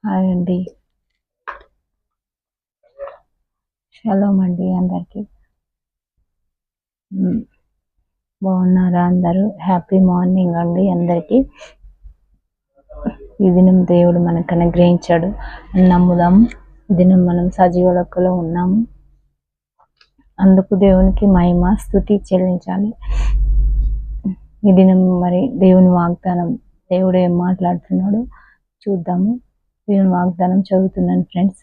Hi అండి. Shalom అండి అందరికి. బాగున్నారా అందరూ? హ్యాపీ మార్నింగ్ అండి అందరికి. ఈ దినం దేవుడు మనకు అనుగ్రహించాడు అని నమ్ముదాం. ఈ దినం మనం సజీవ లెక్కలో ఉన్నాము. అందుకు దేవునికి మహిమ స్తుతి చెల్లించాలి. ఈ దినం మరి దేవుని వాగ్దానం, దేవుడు ఏం మాట్లాడుతున్నాడు చూద్దాము. దేవుని వాగ్దానం చదువుతున్నాను ఫ్రెండ్స్.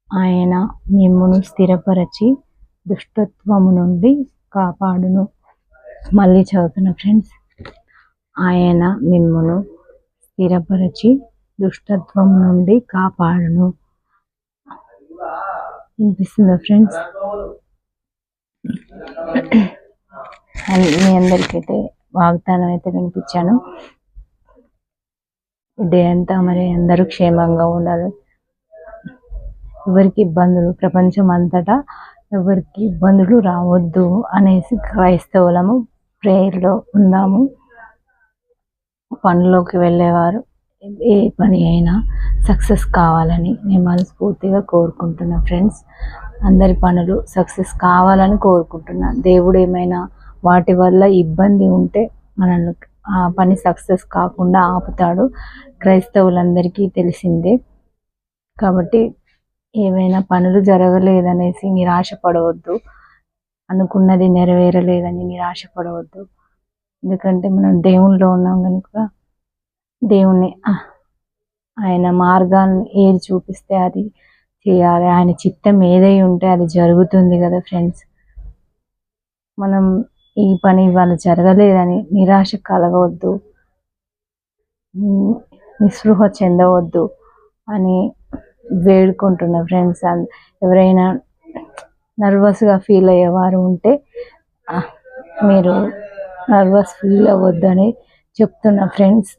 ఆయన మిమ్మును స్థిరపరచి దుష్టత్వము నుండి కాపాడును. మళ్ళీ చదువుతున్నా ఫ్రెండ్స్. ఆయన మిమ్మును స్థిరపరచి దుష్టత్వం నుండి కాపాడును. వినిపిస్తుందా ఫ్రెండ్స్? మీ అందరికైతే వాగ్దానం అయితే వినిపించాను. డే అంతా మరి అందరూ క్షేమంగా ఉండాలి. ఎవరికి ఇబ్బందులు, ప్రపంచం అంతటా ఎవరికి ఇబ్బందులు రావద్దు అనేసి క్రైస్తవులము ప్రేయర్లో ఉందాము. పనిలోకి వెళ్ళేవారు ఏ పని అయినా సక్సెస్ కావాలని నేను మనస్ఫూర్తిగా కోరుకుంటున్నా ఫ్రెండ్స్. అందరి పనులు సక్సెస్ కావాలని కోరుకుంటున్నా. దేవుడు ఏమైనా వాటి వల్ల ఇబ్బంది ఉంటే మనల్ని ఆ పని సక్సెస్ కాకుండా ఆపుతాడు. క్రైస్తవులందరికీ తెలిసిందే. కాబట్టి ఏవైనా పనులు జరగలేదనేసి నిరాశపడవద్దు. అనుకున్నది నెరవేరలేదని నిరాశపడవద్దు. ఎందుకంటే మనం దేవునిలో ఉన్నాం కనుక దేవుణ్ణి ఆయన మార్గాన్ని ఏది చూపిస్తే అది చేయాలి. ఆయన చిత్తం ఏదై ఉంటే అది జరుగుతుంది కదా ఫ్రెండ్స్. మనం ఈ పని ఇవాళ జరగలేదని నిరాశ కలగవద్దు, నిస్పృహ చెందవద్దు అని వేడుకుంటున్నా ఫ్రెండ్స్. ఎవరైనా నర్వస్గా ఫీల్ అయ్యేవారు ఉంటే మీరు నర్వస్ ఫీల్ అవ్వద్దని చెప్తున్నా ఫ్రెండ్స్.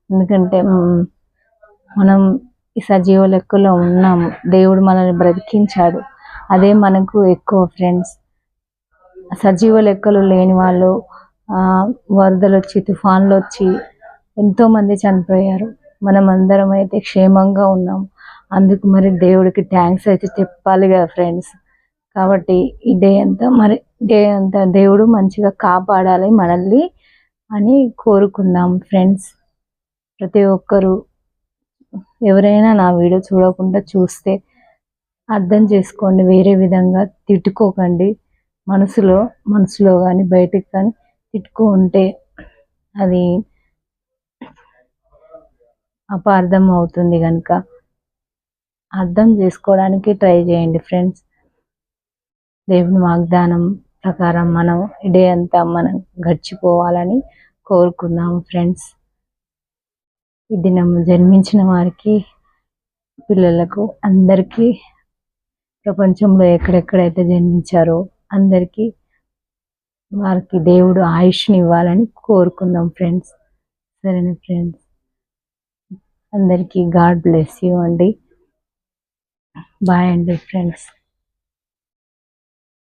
ఎందుకంటే మనం ఈ సజీవ లెక్కలో ఉన్నాము. దేవుడు మనల్ని బ్రతికించాడు, అదే మనకు ఎక్కువ ఫ్రెండ్స్. సజీవ లెక్కలు లేని వాళ్ళు వరదలు వచ్చి, తుఫాన్లు వచ్చి ఎంతోమంది చనిపోయారు. మనం అందరం అయితే క్షేమంగా ఉన్నాం. అందుకు మరి దేవుడికి థ్యాంక్స్ అయితే చెప్పాలి కదా ఫ్రెండ్స్. కాబట్టి ఈ డే అంతా దేవుడు మంచిగా కాపాడాలి మనల్ని అని కోరుకుందాం ఫ్రెండ్స్. ప్రతి ఒక్కరూ ఎవరైనా నా వీడియో చూడకుండా చూస్తే అర్థం చేసుకోండి. వేరే విధంగా తిట్టుకోకండి. మనసులో కానీ బయటకు కానీ తిట్టుకుంటే అది అపార్థం అవుతుంది కనుక అర్థం చేసుకోవడానికి ట్రై చేయండి ఫ్రెండ్స్. దేవుని వాగ్దానం ప్రకారం మనం డే అంతా మనం గడిచిపోవాలని కోరుకుందాం ఫ్రెండ్స్. ఈ దినం జన్మించిన వారికి, పిల్లలకు, అందరికీ, ప్రపంచంలో ఎక్కడెక్కడైతే జన్మించారో అందరికీ వారికి దేవుడు ఆయుష్ని ఇవ్వాలని కోరుకుందాం ఫ్రెండ్స్. సరేనా ఫ్రెండ్స్? అందరికీ గాడ్ బ్లెస్ యూ అండి. బాయ్ అండి ఫ్రెండ్స్.